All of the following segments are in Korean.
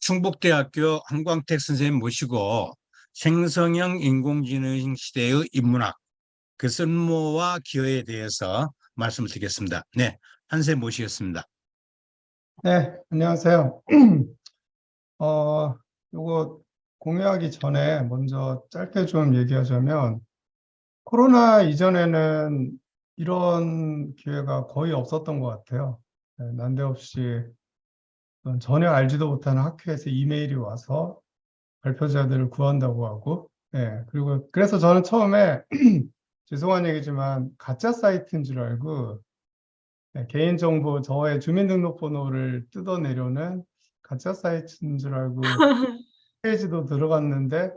충북대학교 한광택 선생님 모시고 생성형 인공지능 시대의 인문학, 그 쓸모와 기여에 대해서 말씀을 드리겠습니다. 네, 한 세 모시겠습니다. 네, 안녕하세요. 요거 공유하기 전에 먼저 짧게 좀 얘기하자면, 코로나 이전에는 이런 기회가 거의 없었던 것 같아요. 네, 난데없이 전혀 알지도 못하는 학회에서 이메일이 와서 발표자들을 구한다고 하고, 그리고 그래서 저는 처음에 죄송한 얘기지만 가짜 사이트인 줄 알고 개인정보, 저의 주민등록번호를 뜯어내려는 가짜 사이트인 줄 알고 페이지도 들어갔는데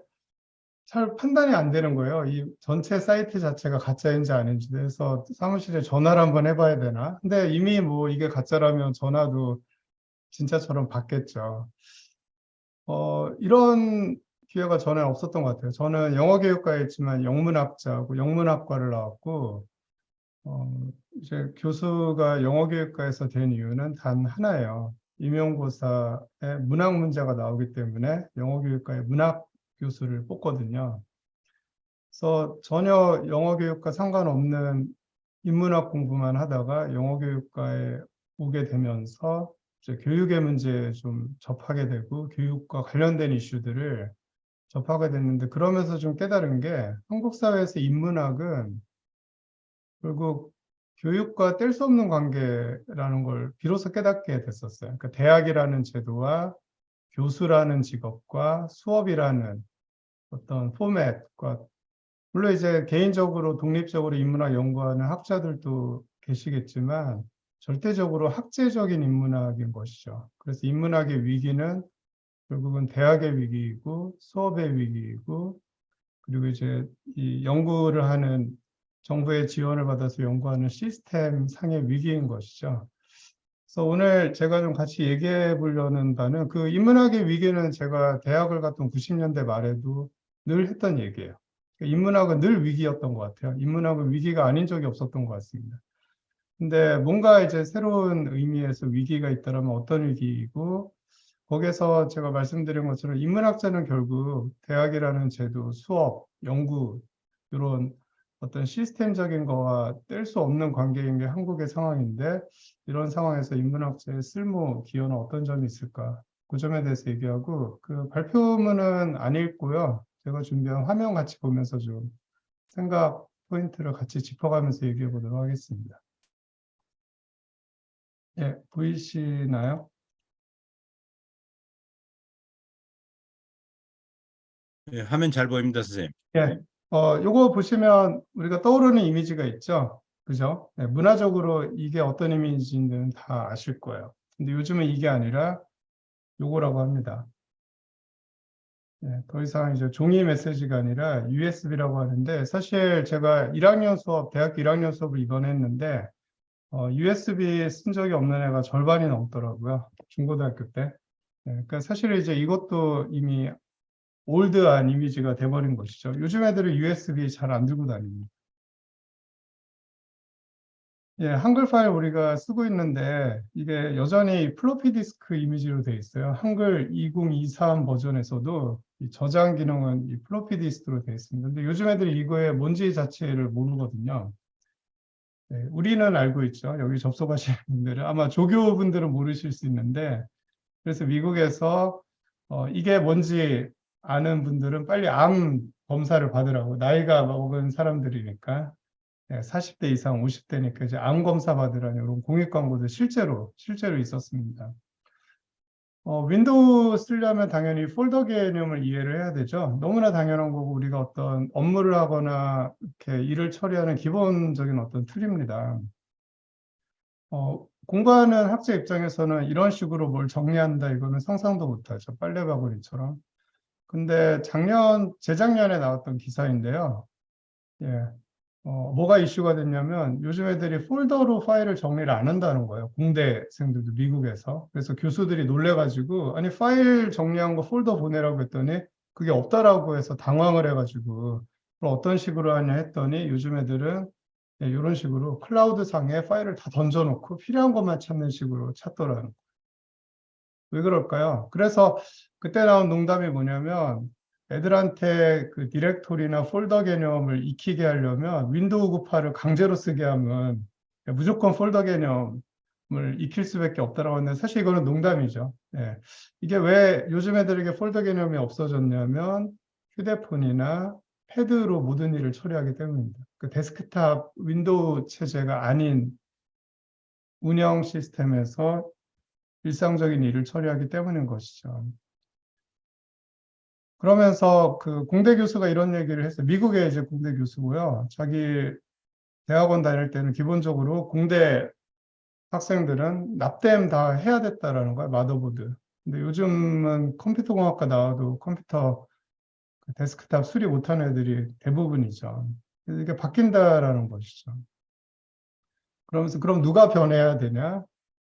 잘 판단이 안 되는 거예요. 이 전체 사이트 자체가 가짜인지 아닌지. 그래서 사무실에 전화를 한번 해봐야 되나? 근데 이미 뭐 이게 가짜라면 전화도 진짜처럼 받겠죠. 이런 기회가 전에 없었던 것 같아요. 저는 영어교육과에 있지만 영문학자고 영문학과를 나왔고, 이제 교수가 영어교육과에서 된 이유는 단 하나예요. 임용고사에 문학 문제가 나오기 때문에 영어교육과에 문학 교수를 뽑거든요. 그래서 전혀 영어교육과 상관없는 인문학 공부만 하다가 영어교육과에 오게 되면서 이제 교육의 문제에 좀 접하게 되고 교육과 관련된 이슈들을 접하게 됐는데, 그러면서 좀 깨달은 게 한국 사회에서 인문학은 결국 교육과 뗄 수 없는 관계라는 걸 비로소 깨닫게 됐었어요. 그러니까 대학이라는 제도와 교수라는 직업과 수업이라는 어떤 포맷과, 물론 이제 개인적으로 독립적으로 인문학 연구하는 학자들도 계시겠지만 절대적으로 학제적인 인문학인 것이죠. 그래서 인문학의 위기는 결국은 대학의 위기이고 수업의 위기이고, 그리고 이제 이 연구를 하는 정부의 지원을 받아서 연구하는 시스템 상의 위기인 것이죠. 그래서 오늘 제가 좀 같이 얘기해 보려는 바는 그 인문학의 위기는 제가 대학을 갔던 90년대 말에도 늘 했던 얘기예요. 인문학은 늘 위기였던 것 같아요. 인문학은 위기가 아닌 적이 없었던 것 같습니다. 근데 뭔가 이제 새로운 의미에서 위기가 있다면 어떤 위기이고, 거기에서 제가 말씀드린 것처럼 인문학자는 결국 대학이라는 제도, 수업, 연구, 이런 어떤 시스템적인 거와 뗄 수 없는 관계인 게 한국의 상황인데, 이런 상황에서 인문학자의 쓸모, 기여는 어떤 점이 있을까? 그 점에 대해서 얘기하고, 그 발표문은 안 읽고요. 제가 준비한 화면 같이 보면서 좀 생각 포인트를 같이 짚어가면서 얘기해 보도록 하겠습니다. 예, 보이시나요? 네, 화면 잘 보입니다, 선생님. 예, 요거 보시면 우리가 떠오르는 이미지가 있죠. 그죠? 네, 문화적으로 이게 어떤 이미지인지는 다 아실 거예요. 근데 요즘은 이게 아니라 요거라고 합니다. 네, 더 이상 이제 종이 메시지가 아니라 USB라고 하는데, 사실 제가 1학년 수업, 대학교 1학년 수업을 이번에 했는데, USB 쓴 적이 없는 애가 절반이 넘더라고요. 중고등학교 때. 네, 그러니까 사실 이제 이것도 이미 올드한 이미지가 돼버린 것이죠. 요즘 애들은 USB 잘 안 들고 다닙니다. 예, 한글 파일 우리가 쓰고 있는데 이게 여전히 플로피 디스크 이미지로 되어 있어요. 한글 2023 버전에서도 이 저장 기능은 이 플로피 디스크로 되어 있습니다. 근데 요즘 애들이 이거의 뭔지 자체를 모르거든요. 네, 우리는 알고 있죠. 여기 접속하시는 분들은 아마 조교분들은 모르실 수 있는데, 그래서 미국에서 이게 뭔지 아는 분들은 빨리 암 검사를 받으라고, 나이가 먹은 사람들이니까 40대 이상 50대니까 이제 암 검사 받으라는 이런 공익 광고도 실제로 있었습니다. 윈도우 쓰려면 당연히 폴더 개념을 이해를 해야 되죠. 너무나 당연한 거고 우리가 어떤 업무를 하거나 이렇게 일을 처리하는 기본적인 어떤 툴입니다. 공부하는 학자 입장에서는 이런 식으로 뭘 정리한다 이거는 상상도 못하죠. 빨래바구니처럼. 근데 재작년에 나왔던 기사인데요. 예. 뭐가 이슈가 됐냐면 요즘 애들이 폴더로 파일을 정리를 안 한다는 거예요. 공대생들도 미국에서. 그래서 교수들이 놀래가지고 아니 파일 정리한 거 폴더 보내라고 했더니 그게 없다라고 해서 당황을 해가지고 그럼 어떤 식으로 하냐 했더니 요즘 애들은 이런 식으로 클라우드 상에 파일을 다 던져놓고 필요한 것만 찾는 식으로 찾더라는 거예요. 왜 그럴까요? 그래서 그때 나온 농담이 뭐냐면 애들한테 그 디렉토리나 폴더 개념을 익히게 하려면 윈도우 98을 강제로 쓰게 하면 무조건 폴더 개념을 익힐 수밖에 없다라고 하는데 사실 이거는 농담이죠. 예. 이게 왜 요즘 애들에게 폴더 개념이 없어졌냐면 휴대폰이나 패드로 모든 일을 처리하기 때문입니다. 그 데스크탑 윈도우 체제가 아닌 운영 시스템에서 일상적인 일을 처리하기 때문인 것이죠. 그러면서 그 공대 교수가 이런 얘기를 했어요. 미국의 이제 공대 교수고요. 자기 대학원 다닐 때는 기본적으로 공대 학생들은 납땜 다 해야 됐다라는 거야, 마더보드. 근데 요즘은 컴퓨터 공학과 나와도 컴퓨터 그 데스크탑 수리 못하는 애들이 대부분이죠. 그래서 이게 바뀐다라는 것이죠. 그러면서 그럼 누가 변해야 되냐?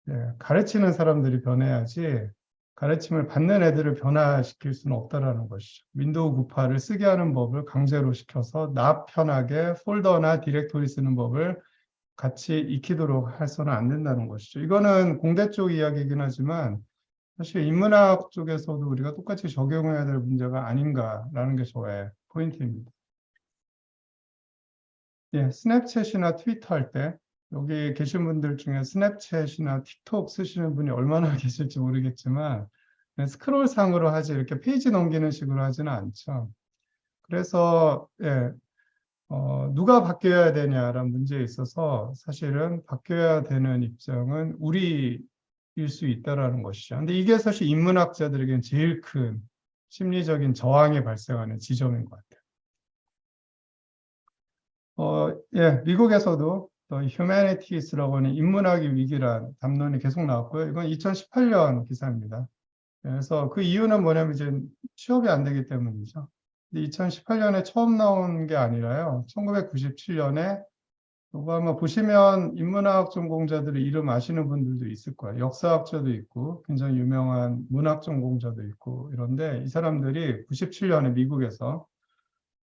예, 가르치는 사람들이 변해야지 가르침을 받는 애들을 변화시킬 수는 없다라는 것이죠. 윈도우 98을 쓰게 하는 법을 강제로 시켜서 나 편하게 폴더나 디렉토리 쓰는 법을 같이 익히도록 해서는 안 된다는 것이죠. 이거는 공대 쪽 이야기이긴 하지만 사실 인문학 쪽에서도 우리가 똑같이 적용해야 될 문제가 아닌가라는 게 저의 포인트입니다. 예, 스냅챗이나 트위터 할 때 여기 계신 분들 중에 스냅챗이나 틱톡 쓰시는 분이 얼마나 계실지 모르겠지만 스크롤 상으로 하지 이렇게 페이지 넘기는 식으로 하지는 않죠. 그래서 예, 누가 바뀌어야 되냐라는 문제에 있어서 사실은 바뀌어야 되는 입장은 우리일 수 있다라는 것이죠. 근데 이게 사실 인문학자들에게는 제일 큰 심리적인 저항이 발생하는 지점인 것 같아요. 예, 미국에서도 휴머니티스라고 하는 인문학의 위기란 담론이 계속 나왔고요. 이건 2018년 기사입니다. 그래서 그 이유는 뭐냐면 이제 취업이 안 되기 때문이죠. 근데 2018년에 처음 나온 게 아니라요. 1997년에 이거 아마 보시면 인문학 전공자들의 이름 아시는 분들도 있을 거예요. 역사학자도 있고 굉장히 유명한 문학 전공자도 있고 이런데 이 사람들이 97년에 미국에서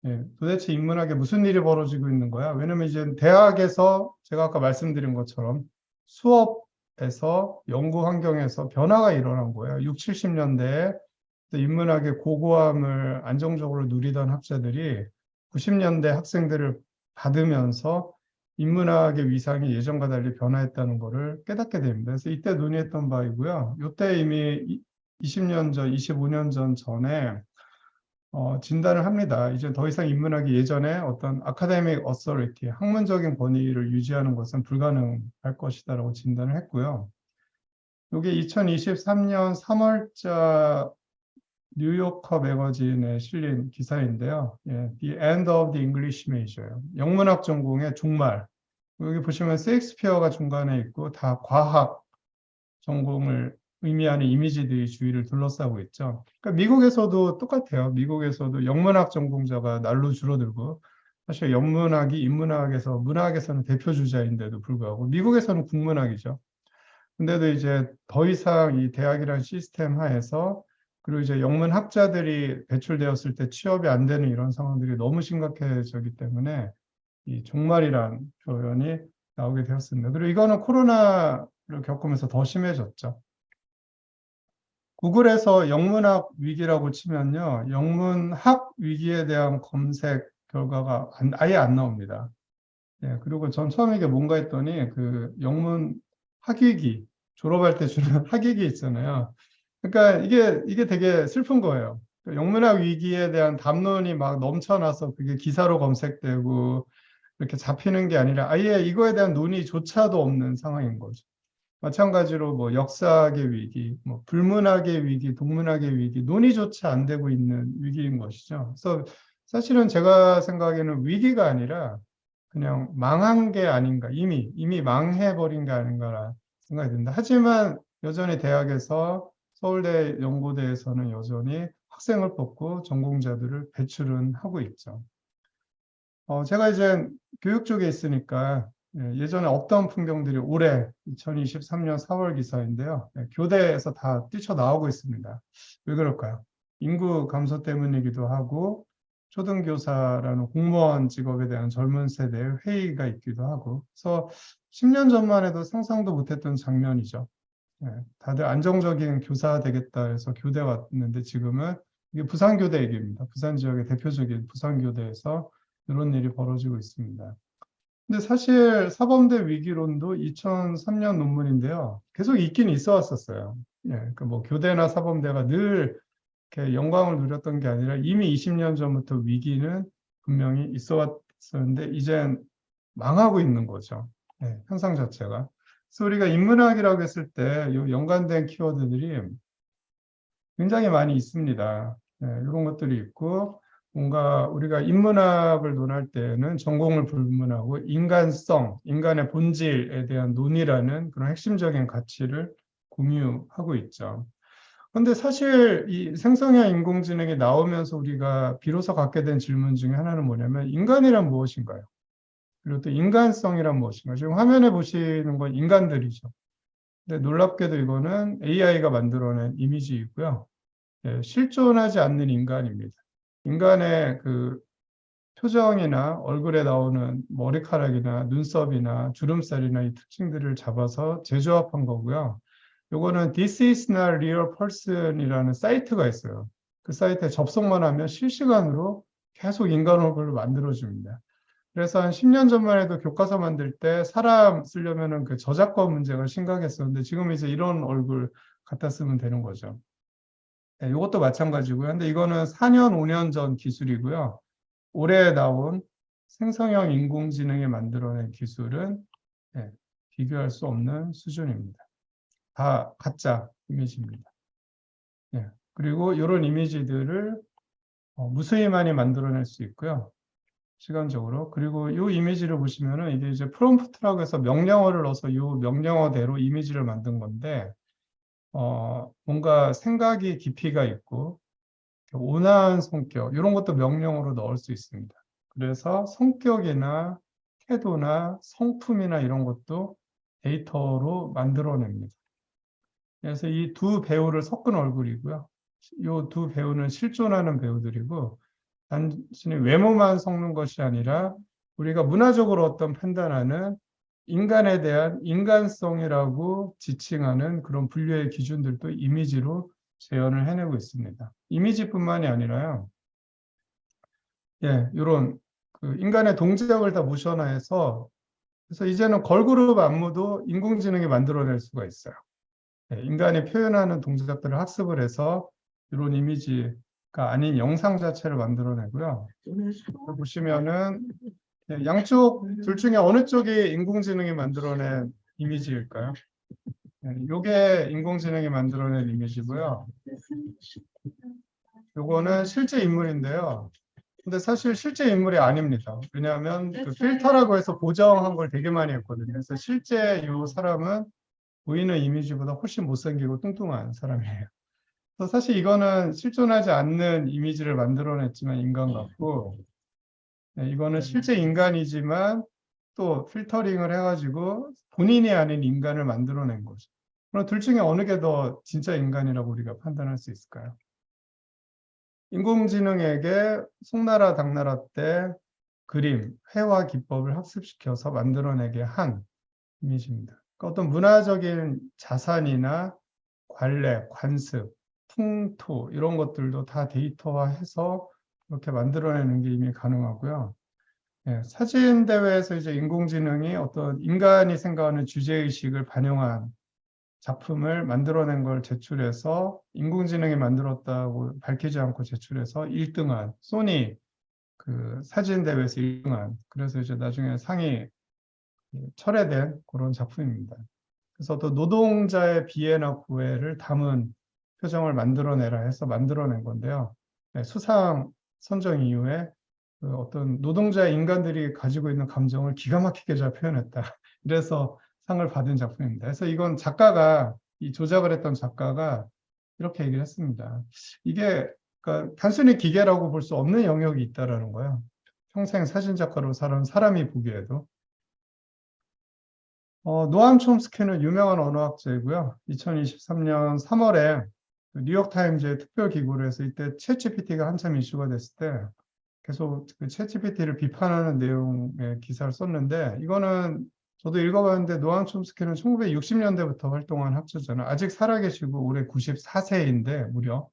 예, 도대체 인문학에 무슨 일이 벌어지고 있는 거야? 왜냐면 이제 대학에서 제가 아까 말씀드린 것처럼 수업에서 연구 환경에서 변화가 일어난 거예요. 6, 70년대에 인문학의 고고함을 안정적으로 누리던 학자들이 90년대 학생들을 받으면서 인문학의 위상이 예전과 달리 변화했다는 것을 깨닫게 됩니다. 그래서 이때 논의했던 바이고요. 이때 이미 20년 전, 25년 전에 진단을 합니다. 이제 더 이상 인문학이 예전에 어떤 아카데믹 어서리티, 학문적인 권위를 유지하는 것은 불가능할 것이다라고 진단을 했고요. 이게 2023년 3월자 뉴요커 매거진에 실린 기사인데요. 예, The End of the English Major요. 영문학 전공의 종말. 여기 보시면 셰익스피어가 중간에 있고 다 과학 전공을 의미하는 이미지들이 주위를 둘러싸고 있죠. 그러니까 미국에서도 똑같아요. 미국에서도 영문학 전공자가 날로 줄어들고 사실 영문학이 인문학에서 문학에서는 대표 주자인데도 불구하고 미국에서는 국문학이죠. 근데도 이제 더 이상 이 대학이라는 시스템 하에서 그리고 이제 영문 학자들이 배출되었을 때 취업이 안 되는 이런 상황들이 너무 심각해지기 때문에 이 종말이란 표현이 나오게 되었습니다. 그리고 이거는 코로나를 겪으면서 더 심해졌죠. 구글에서 영문학 위기라고 치면요. 영문학 위기에 대한 검색 결과가 아예 안 나옵니다. 예, 그리고 전 처음에 이게 뭔가 했더니 그 영문 학위기, 졸업할 때 주는 학위기 있잖아요. 그러니까 이게 되게 슬픈 거예요. 영문학 위기에 대한 담론이 막 넘쳐나서 그게 기사로 검색되고 이렇게 잡히는 게 아니라 아예 이거에 대한 논의조차도 없는 상황인 거죠. 마찬가지로 뭐 역사학의 위기, 뭐 불문학의 위기, 동문학의 위기, 논의조차 안 되고 있는 위기인 것이죠. 그래서 사실은 제가 생각에는 위기가 아니라 그냥 망한 게 아닌가, 이미 망해버린 게 아닌가라 생각이 듭니다. 하지만 여전히 대학에서 서울대 연고대에서는 여전히 학생을 뽑고 전공자들을 배출은 하고 있죠. 제가 이제 교육 쪽에 있으니까 예전에 없던 풍경들이 올해 2023년 4월 기사인데요. 교대에서 다 뛰쳐나오고 있습니다. 왜 그럴까요? 인구 감소 때문이기도 하고 초등교사라는 공무원 직업에 대한 젊은 세대의 회의가 있기도 하고 그래서 10년 전만 해도 상상도 못했던 장면이죠. 다들 안정적인 교사 되겠다 해서 교대 왔는데 지금은 이게 부산교대 얘기입니다. 부산 지역의 대표적인 부산교대에서 이런 일이 벌어지고 있습니다. 근데 사실 사범대 위기론도 2003년 논문인데요. 계속 있긴 있어 왔었어요. 그러니까 뭐 교대나 사범대가 늘 이렇게 영광을 누렸던 게 아니라 이미 20년 전부터 위기는 분명히 있어 왔었는데 이젠 망하고 있는 거죠. 현상 자체가. 그래서 우리가 인문학이라고 했을 때 이 연관된 키워드들이 굉장히 많이 있습니다. 이런 것들이 있고 뭔가 우리가 인문학을 논할 때는 전공을 불문하고 인간성, 인간의 본질에 대한 논의라는 그런 핵심적인 가치를 공유하고 있죠. 그런데 사실 이 생성형 인공지능이 나오면서 우리가 비로소 갖게 된 질문 중에 하나는 뭐냐면 인간이란 무엇인가요? 그리고 또 인간성이란 무엇인가? 지금 화면에 보시는 건 인간들이죠. 근데 놀랍게도 이거는 AI가 만들어낸 이미지이고요. 실존하지 않는 인간입니다. 인간의 그 표정이나 얼굴에 나오는 머리카락이나 눈썹이나 주름살이나 이 특징들을 잡아서 재조합한 거고요. 요거는 This is not real person이라는 사이트가 있어요. 그 사이트에 접속만 하면 실시간으로 계속 인간 얼굴을 만들어줍니다. 그래서 한 10년 전만 해도 교과서 만들 때 사람 쓰려면은 그 저작권 문제가 심각했었는데 지금 이제 이런 얼굴 갖다 쓰면 되는 거죠. 이것도 마찬가지고요. 근데 이거는 4년, 5년 전 기술이고요. 올해 나온 생성형 인공지능이 만들어낸 기술은 비교할 수 없는 수준입니다. 다 가짜 이미지입니다. 그리고 이런 이미지들을 무수히 많이 만들어낼 수 있고요. 시간적으로. 그리고 이 이미지를 보시면은 이게 이제 프롬프트라고 해서 명령어를 넣어서 이 명령어대로 이미지를 만든 건데, 뭔가 생각이 깊이가 있고, 온화한 성격, 이런 것도 명령어로 넣을 수 있습니다. 그래서 성격이나 태도나 성품이나 이런 것도 데이터로 만들어냅니다. 그래서 이 두 배우를 섞은 얼굴이고요. 이 두 배우는 실존하는 배우들이고, 단순히 외모만 섞는 것이 아니라 우리가 문화적으로 어떤 판단하는 인간에 대한 인간성이라고 지칭하는 그런 분류의 기준들도 이미지로 재현을 해내고 있습니다. 이미지뿐만이 아니라요. 이런 그 인간의 동작을 다 모션화해서 그래서 이제는 걸그룹 안무도 인공지능이 만들어낼 수가 있어요. 인간이 표현하는 동작들을 학습을 해서 이런 이미지가 아닌 영상 자체를 만들어내고요. 보시면은 양쪽 둘 중에 어느 쪽이 인공지능이 만들어낸 이미지일까요? 이게 인공지능이 만들어낸 이미지고요. 요거는 실제 인물인데요. 근데 사실 실제 인물이 아닙니다. 왜냐하면 그 필터라고 해서 보정한 걸 되게 많이 했거든요. 그래서 실제 이 사람은 보이는 이미지보다 훨씬 못생기고 뚱뚱한 사람이에요. 그래서 사실 이거는 실존하지 않는 이미지를 만들어냈지만 인간 같고, 이거는 실제 인간이지만 또 필터링을 해가지고 본인이 아닌 인간을 만들어낸 거죠. 그럼 둘 중에 어느 게 더 진짜 인간이라고 우리가 판단할 수 있을까요? 인공지능에게 송나라 당나라 때 그림, 회화 기법을 학습시켜서 만들어내게 한 이미지입니다. 그러니까 어떤 문화적인 자산이나 관례, 관습, 풍토 이런 것들도 다 데이터화해서 이렇게 만들어내는 게 이미 가능하고요. 사진 대회에서 이제 인공지능이 어떤 인간이 생각하는 주제의식을 반영한 작품을 만들어낸 걸 제출해서 인공지능이 만들었다고 밝히지 않고 제출해서 1등한 소니 그 사진 대회에서 1등한 그래서 이제 나중에 상이 철회된 그런 작품입니다. 그래서 또 노동자의 비애나 고애를 담은 표정을 만들어내라 해서 만들어낸 건데요. 수상 선정 이후에 그 어떤 노동자의 인간들이 가지고 있는 감정을 기가 막히게 잘 표현했다. 이래서 상을 받은 작품입니다. 그래서 이건 작가가 이 조작을 했던 작가가 이렇게 얘기를 했습니다. 이게 그러니까 단순히 기계라고 볼 수 없는 영역이 있다라는 거예요. 평생 사진 작가로 살아온 사람이 보기에도. 노암 촘스키는 유명한 언어학자이고요. 2023년 3월에 뉴욕타임즈의 특별기구를 해서 이때 챗GPT가 한참 이슈가 됐을 때 계속 그 챗GPT를 비판하는 내용의 기사를 썼는데 이거는 저도 읽어봤는데 노암 촘스키는 1960년대부터 활동한 학자잖아요. 아직 살아계시고 올해 94세인데 무려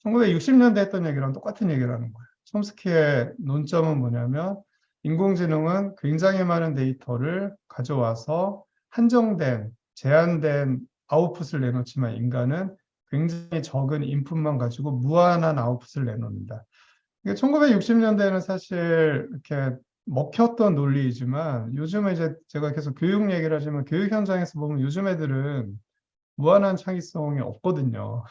1960년대 했던 얘기랑 똑같은 얘기를 하는 거예요. 촘스키의 논점은 뭐냐면 인공지능은 굉장히 많은 데이터를 가져와서 한정된, 제한된 아웃풋을 내놓지만 인간은 굉장히 적은 인풋만 가지고 무한한 아웃풋을 내놓는다. 이게 1960년대에는 사실 이렇게 먹혔던 논리이지만 요즘에 이제 제가 계속 교육 얘기를 하지만 교육 현장에서 보면 요즘 애들은 무한한 창의성이 없거든요.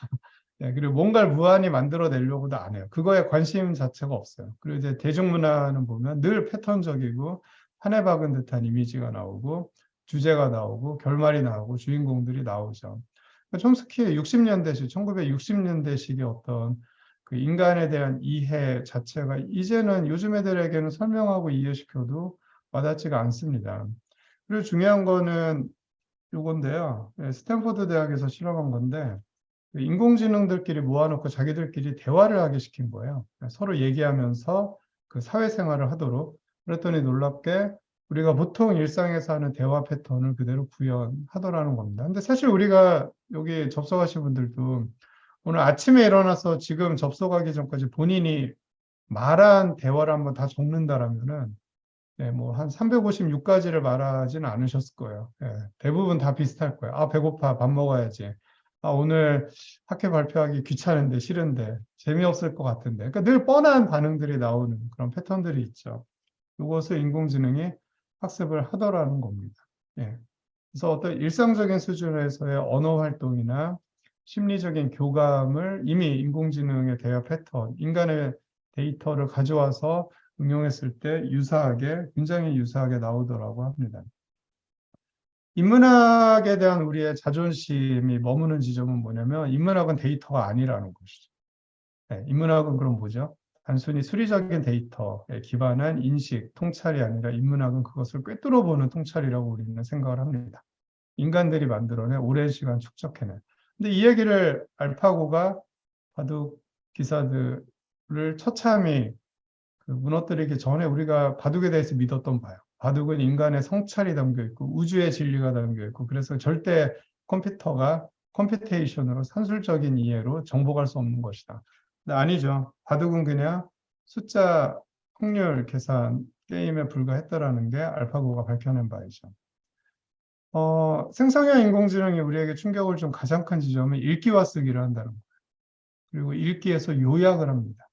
네, 그리고 뭔가를 무한히 만들어내려고도 안 해요. 그거에 관심 자체가 없어요. 그리고 이제 대중문화는 보면 늘 패턴적이고 판에 박은 듯한 이미지가 나오고 주제가 나오고 결말이 나오고 주인공들이 나오죠. 촘스키의 60년대식, 1960년대식의 어떤 그 인간에 대한 이해 자체가 이제는 요즘 애들에게는 설명하고 이해시켜도 와닿지가 않습니다. 그리고 중요한 거는 요건데요. 스탠포드 대학에서 실험한 건데 인공지능들끼리 모아놓고 자기들끼리 대화를 하게 시킨 거예요. 서로 얘기하면서 그 사회생활을 하도록. 그랬더니 놀랍게 우리가 보통 일상에서 하는 대화 패턴을 그대로 구현하더라는 겁니다. 근데 사실 우리가 여기 접속하신 분들도 오늘 아침에 일어나서 지금 접속하기 전까지 본인이 말한 대화를 한번 다 적는다라면은 네, 뭐 한 356가지를 말하지는 않으셨을 거예요. 예, 대부분 다 비슷할 거예요. 아, 배고파, 밥 먹어야지. 아, 오늘 학회 발표하기 귀찮은데, 싫은데, 재미없을 것 같은데. 그러니까 늘 뻔한 반응들이 나오는 그런 패턴들이 있죠. 이것을 인공지능이 학습을 하더라는 겁니다. 예. 그래서 어떤 일상적인 수준에서의 언어 활동이나 심리적인 교감을 이미 인공지능의 대화 패턴, 인간의 데이터를 가져와서 응용했을 때 유사하게, 굉장히 유사하게 나오더라고 합니다. 인문학에 대한 우리의 자존심이 머무는 지점은 뭐냐면 인문학은 데이터가 아니라는 것이죠. 네, 인문학은 그럼 뭐죠? 단순히 수리적인 데이터에 기반한 인식, 통찰이 아니라 인문학은 그것을 꿰뚫어 보는 통찰이라고 우리는 생각을 합니다. 인간들이 만들어낸 오랜 시간 축적해낸. 근데 이 얘기를 알파고가 바둑 기사들을 처참히 그 무너뜨리기 전에 우리가 바둑에 대해서 믿었던 바요. 바둑은 인간의 성찰이 담겨 있고 우주의 진리가 담겨 있고 그래서 절대 컴퓨터가 컴퓨테이션으로 산술적인 이해로 정복할 수 없는 것이다. 근데 아니죠. 바둑은 그냥 숫자 확률 계산 게임에 불과했다라는 게 알파고가 밝혀낸 바이죠. 생성형 인공지능이 우리에게 충격을 준 가장 큰 지점은 읽기와 쓰기를 한다는 거예요. 그리고 읽기에서 요약을 합니다.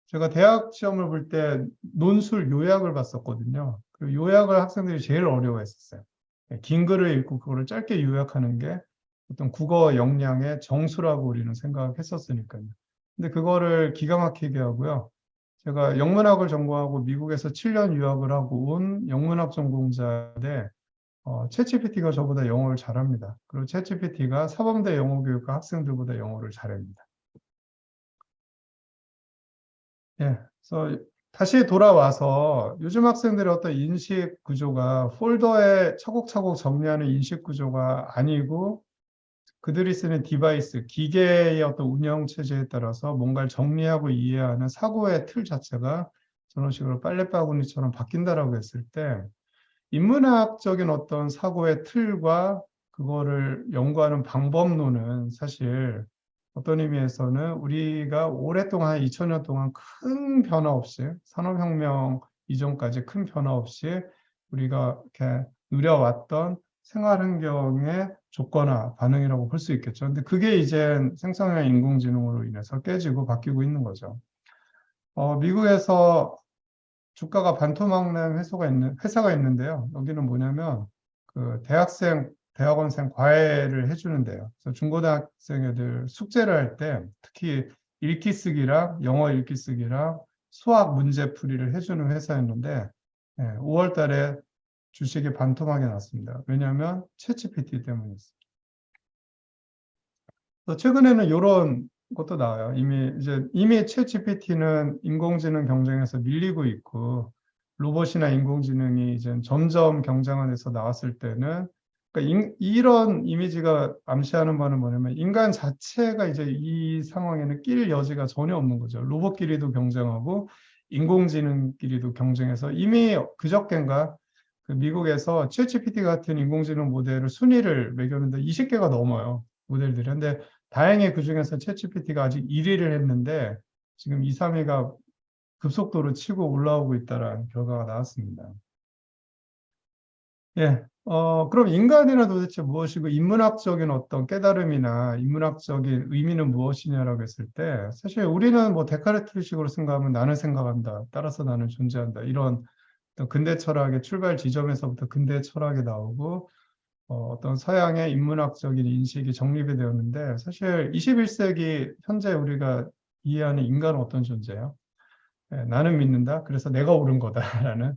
제가 대학 시험을 볼 때 논술 요약을 봤었거든요. 그 요약을 학생들이 제일 어려워했었어요. 긴 글을 읽고 그거를 짧게 요약하는 게 어떤 국어 역량의 정수라고 우리는 생각했었으니까요. 근데 그거를 기가 막히게 하고요. 제가 영문학을 전공하고 미국에서 7년 유학을 하고 온 영문학 전공자인데 챗GPT가 저보다 영어를 잘합니다. 그리고 챗GPT가 사범대 영어교육과 학생들보다 영어를 잘합니다. 예, 그래서 다시 돌아와서 요즘 학생들의 어떤 인식 구조가 폴더에 차곡차곡 정리하는 인식 구조가 아니고 그들이 쓰는 디바이스, 기계의 어떤 운영 체제에 따라서 뭔가를 정리하고 이해하는 사고의 틀 자체가 저런 식으로 빨래바구니처럼 바뀐다라고 했을 때 인문학적인 어떤 사고의 틀과 그거를 연구하는 방법론은 사실 어떤 의미에서는 우리가 오랫동안 한 2000년 동안 큰 변화 없이 산업혁명 이전까지 큰 변화 없이 우리가 이렇게 누려왔던 생활 환경의 조건화 반응이라고 볼 수 있겠죠. 근데 그게 이제 생성형 인공지능으로 인해서 깨지고 바뀌고 있는 거죠. 미국에서 주가가 반토막난 회사가 있는데요. 여기는 뭐냐면 그 대학원생 과외를 해주는데요. 그래서 중고등학생 애들 숙제를 할 때 특히 읽기 쓰기랑 영어 읽기 쓰기랑 수학 문제 풀이를 해주는 회사였는데 5월 달에 주식이 반토막이 났습니다. 왜냐하면 챗GPT 때문이었어요. 최근에는 이런 것도 나와요. 이미 챗GPT는 인공지능 경쟁에서 밀리고 있고 로봇이나 인공지능이 이제 점점 경쟁안에서 나왔을 때는 그러니까 이런 이미지가 암시하는 바는 뭐냐면 인간 자체가 이제 이 상황에는 낄 여지가 전혀 없는 거죠. 로봇끼리도 경쟁하고 인공지능끼리도 경쟁해서 이미 그저껜가 그 미국에서 챗GPT 같은 인공지능 모델을 순위를 매겼는데 20개가 넘어요. 모델들이. 근데 다행히 그중에서 챗GPT가 아직 1위를 했는데 지금 2, 3위가 급속도로 치고 올라오고 있다는 결과가 나왔습니다. 예, 그럼 인간이란 도대체 무엇이고 인문학적인 어떤 깨달음이나 인문학적인 의미는 무엇이냐라고 했을 때 사실 우리는 뭐 데카르트식으로 생각하면 나는 생각한다. 따라서 나는 존재한다. 이런 어떤 근대 철학의 출발 지점에서부터 근대 철학이 나오고 어떤 서양의 인문학적인 인식이 정립이 되었는데 사실 21세기 현재 우리가 이해하는 인간은 어떤 존재예요? 예, 나는 믿는다. 그래서 내가 옳은 거다라는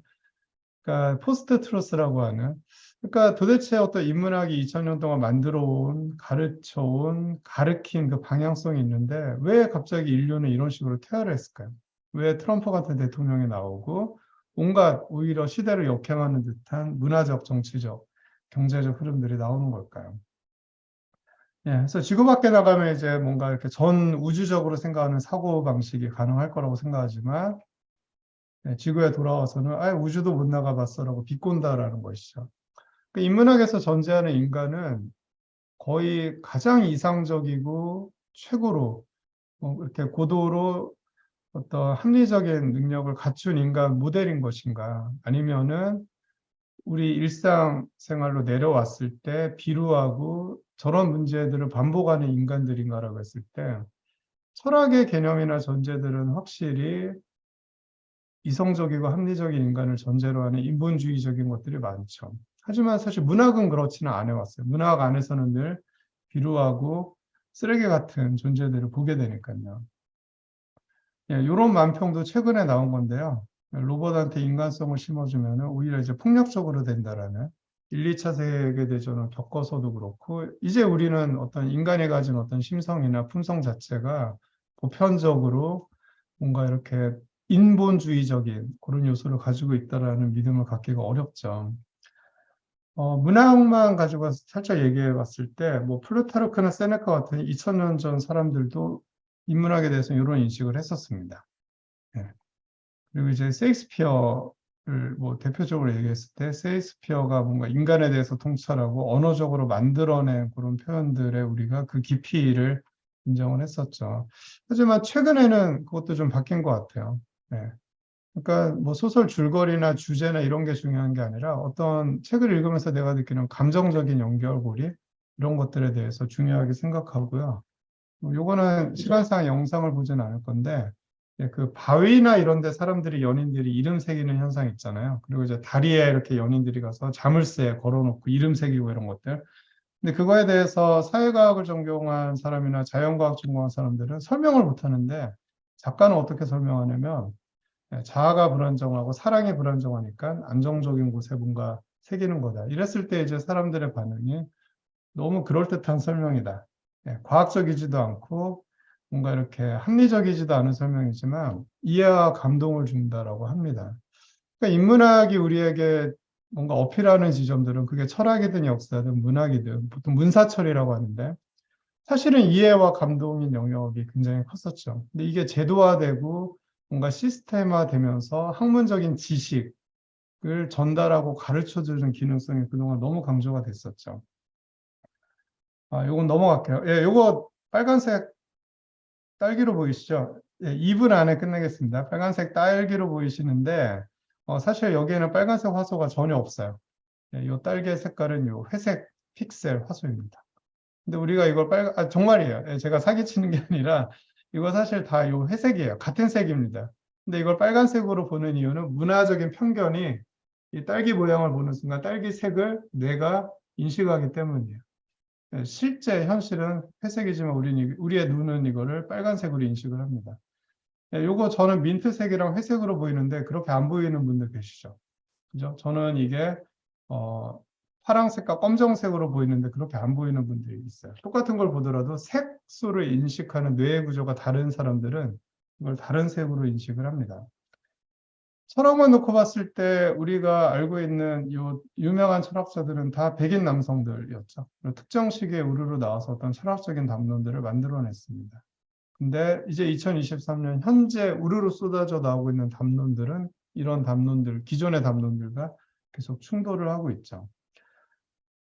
그러니까 포스트 트루스라고 하는 그러니까 도대체 어떤 인문학이 2000년 동안 만들어 온 가르쳐 온 가르친 그 방향성이 있는데 왜 갑자기 인류는 이런 식으로 퇴화를 했을까요? 왜 트럼프 같은 대통령이 나오고 온갖 오히려 시대를 역행하는 듯한 문화적, 정치적, 경제적 흐름들이 나오는 걸까요? 예, 그래서 지구 밖에 나가면 이제 뭔가 이렇게 전 우주적으로 생각하는 사고 방식이 가능할 거라고 생각하지만 지구에 돌아와서는 아예 우주도 못 나가봤어라고 비꼰다라는 것이죠. 그 인문학에서 전제하는 인간은 거의 가장 이상적이고 최고로 이렇게 고도로 어떤 합리적인 능력을 갖춘 인간 모델인 것인가 아니면은 우리 일상생활로 내려왔을 때 비루하고 저런 문제들을 반복하는 인간들인가라고 했을 때 철학의 개념이나 전제들은 확실히 이성적이고 합리적인 인간을 전제로 하는 인본주의적인 것들이 많죠. 하지만 사실 문학은 그렇지는 않아 왔어요. 문학 안에서는 늘 비루하고 쓰레기 같은 존재들을 보게 되니까요. 예, 이런 만평도 최근에 나온 건데요. 로봇한테 인간성을 심어주면 오히려 이제 폭력적으로 된다라는 1, 2차 세계대전을 겪어서도 그렇고, 이제 우리는 어떤 인간이 가진 어떤 심성이나 품성 자체가 보편적으로 뭔가 이렇게 인본주의적인 그런 요소를 가지고 있다라는 믿음을 갖기가 어렵죠. 문학만 가지고 살짝 얘기해 봤을 때, 뭐, 플루타르크나 세네카 같은 2000년 전 사람들도 인문학에 대해서 이런 인식을 했었습니다. 예. 그리고 이제 셰익스피어를 뭐 대표적으로 얘기했을 때, 셰익스피어가 뭔가 인간에 대해서 통찰하고 언어적으로 만들어낸 그런 표현들에 우리가 그 깊이를 인정을 했었죠. 하지만 최근에는 그것도 좀 바뀐 것 같아요. 예. 그러니까 뭐 소설 줄거리나 주제나 이런 게 중요한 게 아니라 어떤 책을 읽으면서 내가 느끼는 감정적인 연결고리 이런 것들에 대해서 중요하게 생각하고요. 요거는 시간상 영상을 보지는 않을 건데 그 바위나 이런 데 사람들이 연인들이 이름 새기는 현상 있잖아요. 그리고 이제 다리에 이렇게 연인들이 가서 자물쇠 걸어놓고 이름 새기고 이런 것들. 근데 그거에 대해서 사회과학을 전공한 사람이나 자연과학 전공한 사람들은 설명을 못 하는데 작가는 어떻게 설명하냐면 자아가 불안정하고 사랑이 불안정하니까 안정적인 곳에 뭔가 새기는 거다. 이랬을 때 이제 사람들의 반응이 너무 그럴듯한 설명이다. 과학적이지도 않고 뭔가 이렇게 합리적이지도 않은 설명이지만 이해와 감동을 준다라고 합니다. 그러니까 인문학이 우리에게 뭔가 어필하는 지점들은 그게 철학이든 역사든 문학이든 보통 문사철이라고 하는데 사실은 이해와 감동인 영역이 굉장히 컸었죠. 근데 이게 제도화되고 뭔가 시스템화되면서 학문적인 지식을 전달하고 가르쳐주는 기능성이 그동안 너무 강조가 됐었죠. 요건 넘어갈게요. 예, 요거 빨간색 딸기로 보이시죠? 예, 2분 안에 끝내겠습니다. 빨간색 딸기로 보이시는데, 사실 여기에는 빨간색 화소가 전혀 없어요. 예, 요 딸기의 색깔은 요 회색 픽셀 화소입니다. 근데 우리가 이걸 정말이에요. 예, 제가 사기치는 게 아니라, 이거 사실 다 요 회색이에요. 같은 색입니다. 근데 이걸 빨간색으로 보는 이유는 문화적인 편견이 이 딸기 모양을 보는 순간 딸기 색을 뇌가 인식하기 때문이에요. 실제 현실은 회색이지만 우리의 눈은 이거를 빨간색으로 인식을 합니다. 요거 저는 민트색이랑 회색으로 보이는데 그렇게 안 보이는 분들 계시죠? 그죠? 저는 이게 파랑색과 검정색으로 보이는데 그렇게 안 보이는 분들이 있어요. 똑같은 걸 보더라도 색소를 인식하는 뇌의 구조가 다른 사람들은 이걸 다른 색으로 인식을 합니다. 철학만 놓고 봤을 때 우리가 알고 있는 요 유명한 철학자들은 다 백인 남성들이었죠. 특정 시기에 우르르 나와서 어떤 철학적인 담론들을 만들어냈습니다. 근데 이제 2023년 현재 우르르 쏟아져 나오고 있는 담론들은 이런 담론들, 기존의 담론들과 계속 충돌을 하고 있죠.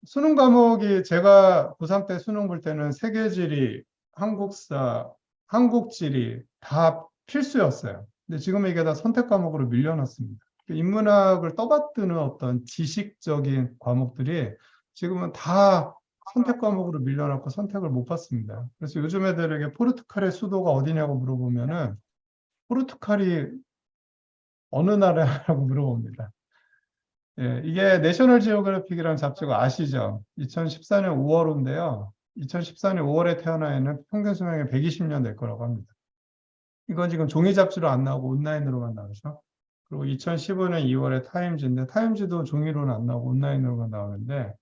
수능 과목이 제가 고3 때 수능 볼 때는 세계지리, 한국사, 한국지리 다 필수였어요. 근데 지금 이게 다 선택 과목으로 밀려났습니다. 인문학을 떠받드는 어떤 지식적인 과목들이 지금은 다 선택 과목으로 밀려났고 선택을 못 받습니다. 그래서 요즘 애들에게 포르투갈의 수도가 어디냐고 물어보면은 포르투갈이 어느 나라라고 물어봅니다. 예, 이게 내셔널 지오그래픽이라는 잡지가 아시죠? 2014년 5월인데요. 2014년 5월에 태어나 있는 평균 수명이 120년 될 거라고 합니다. 이건 지금 종이 잡지로 안 나오고 온라인으로만 나오죠. 그리고 2015년 2월에 타임지인데 타임지도 종이로는 안 나오고 온라인으로만 나오는데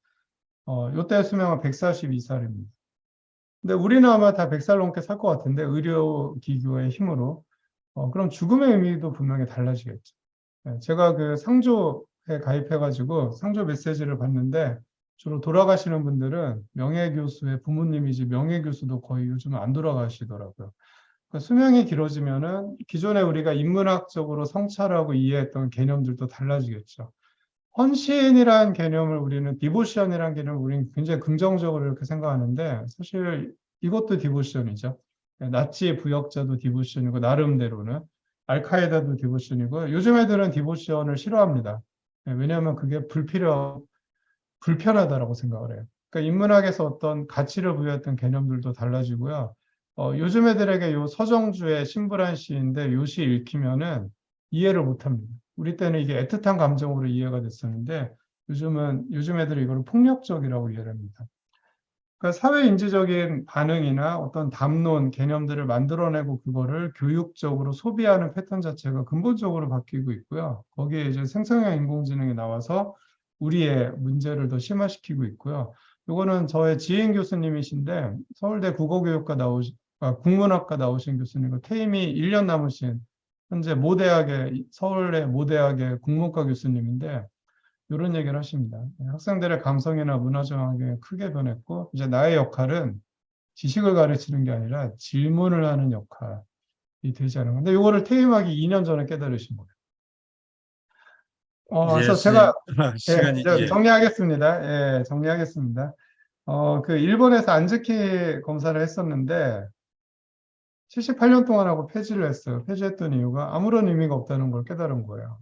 요때 수명은 142살입니다. 근데 우리는 아마 다 100살 넘게 살 것 같은데 의료기구의 힘으로 그럼 죽음의 의미도 분명히 달라지겠죠. 예, 제가 그 상조에 가입해가지고 상조 메시지를 봤는데 주로 돌아가시는 분들은 명예교수의 부모님이지 명예교수도 거의 요즘 안 돌아가시더라고요. 그러니까 수명이 길어지면은 기존에 우리가 인문학적으로 성찰하고 이해했던 개념들도 달라지겠죠. 헌신이라는 개념을 우리는 디보션이라는 개념을 우리는 굉장히 긍정적으로 이렇게 생각하는데 사실 이것도 디보션이죠. 나치 부역자도 디보션이고 나름대로는 알카에다도 디보션이고 요즘 애들은 디보션을 싫어합니다. 왜냐하면 그게 불편하다라고 생각을 해요. 그러니까 인문학에서 어떤 가치를 부여했던 개념들도 달라지고요. 요즘 애들에게 요 서정주의 신부란 시인데 요 시 읽히면은 이해를 못합니다. 우리 때는 이게 애틋한 감정으로 이해가 됐었는데 요즘 애들은 이걸 폭력적이라고 이해를 합니다. 그러니까 사회인지적인 반응이나 어떤 담론, 개념들을 만들어내고 그거를 교육적으로 소비하는 패턴 자체가 근본적으로 바뀌고 있고요. 거기에 이제 생성형 인공지능이 나와서 우리의 문제를 더 심화시키고 있고요. 이거는 저의 지인 교수님이신데 서울대 국문학과 나오신 교수님이고 퇴임이 1년 남으신 현재 서울대 모대학의 국문과 교수님인데 이런 얘기를 하십니다. 학생들의 감성이나 문화 정학이 크게 변했고 이제 나의 역할은 지식을 가르치는 게 아니라 질문을 하는 역할이 되지 않은 건데 이거를 퇴임하기 2년 전에 깨달으신 거예요. 이제 그래서 선생님 제가 시간이 정리하겠습니다. 정리하겠습니다. 그 일본에서 안즈키 검사를 했었는데 78년 동안 하고 폐지를 했어요. 폐지했던 이유가 아무런 의미가 없다는 걸 깨달은 거예요.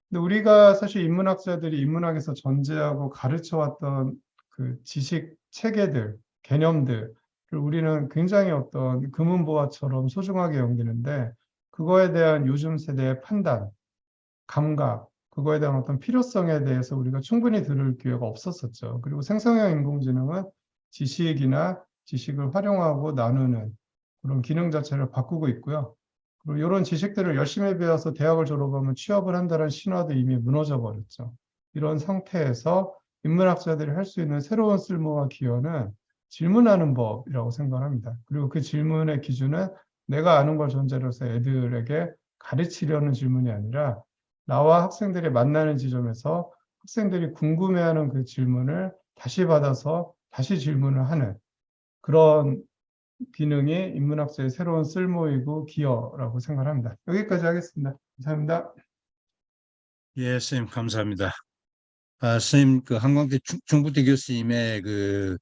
근데 우리가 사실 인문학자들이 인문학에서 전제하고 가르쳐왔던 그 지식 체계들, 개념들을 우리는 굉장히 어떤 금은보화처럼 소중하게 여기는데 그거에 대한 요즘 세대의 판단, 감각, 그거에 대한 어떤 필요성에 대해서 우리가 충분히 들을 기회가 없었었죠. 그리고 생성형 인공지능은 지식이나 지식을 활용하고 나누는 그런 기능 자체를 바꾸고 있고요. 그리고 이런 지식들을 열심히 배워서 대학을 졸업하면 취업을 한다는 신화도 이미 무너져 버렸죠. 이런 상태에서 인문학자들이 할 수 있는 새로운 쓸모와 기여는 질문하는 법이라고 생각합니다. 그리고 그 질문의 기준은 내가 아는 걸 전제로 해서 애들에게 가르치려는 질문이 아니라 나와 학생들이 만나는 지점에서 학생들이 궁금해하는 그 질문을 다시 받아서 다시 질문을 하는 그런 기능이 인문학자의 새로운 쓸모이고 기여라고 생각합니다. 여기까지 하겠습니다. 감사합니다. 예, 선생님 감사합니다. 선생님 그 한광대 중부대 교수님의 그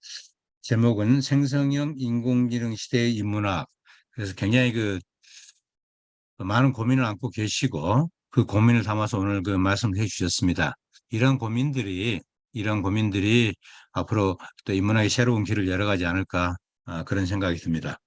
제목은 생성형 인공지능 시대의 인문학. 그래서 굉장히 그 많은 고민을 안고 계시고 그 고민을 담아서 오늘 그 말씀을 해주셨습니다. 이런 고민들이 앞으로 또 인문학의 새로운 길을 열어가지 않을까 그런 생각이 듭니다.